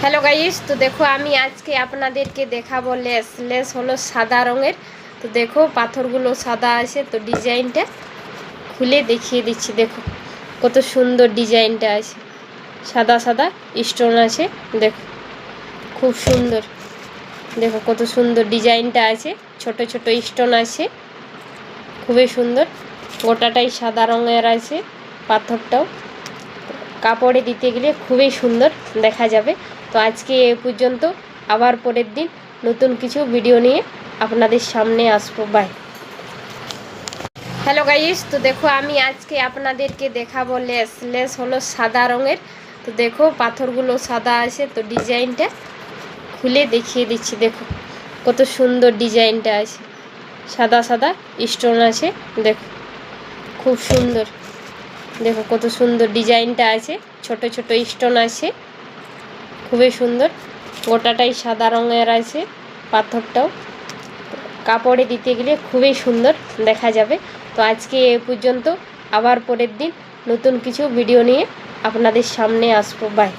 Hello guys, तो देखो आमी आज के आपनादेरके देखाबो लेस हलो सादा रंगेर। तो देखो पाथरगुलो सादा आछे, तो डिजाइनटा खुले देखिए दिच्छी। देखो कत सुंदर डिजाइनटा आछे, सादा सादा स्टोन आछे। देखो खूब सुंदर, देखो कत सुंदर डिजाइनटा आछे, छोटो छोटो स्टोन आछे, खूबই सुंदर। गोटाटाई सादा रंगेर आछे, पाथरटाও কাপড়ে দিতে গেলে খুবই সুন্দর দেখা যাবে। তো আজকে এ পর্যন্ত, আবার পরের দিন নতুন কিছু ভিডিও নিয়ে আপনাদের সামনে আসবো। বাই। হ্যালো গাইস, তো দেখো আমি আজকে আপনাদেরকে দেখাবো লেস হলো সাদা রঙের। তো দেখো পাথরগুলো সাদা আছে, তো ডিজাইনটা খুলে দেখিয়ে দিচ্ছি। দেখো কত সুন্দর ডিজাইনটা আছে, সাদা সাদা স্টোন আছে। দেখো খুব সুন্দর, দেখো কত সুন্দর ডিজাইনটা আছে, ছোট ছোট স্টোন আছে, খুবই সুন্দর। গোটাটাই সাদা রঙের আছে, পাথরটাও কাপড়ে দিতে গেলে খুবই সুন্দর দেখা যাবে। তো আজকে এ পর্যন্ত, আবার পরের দিন নতুন কিছু ভিডিও নিয়ে আপনাদের সামনে আসবো। বাই।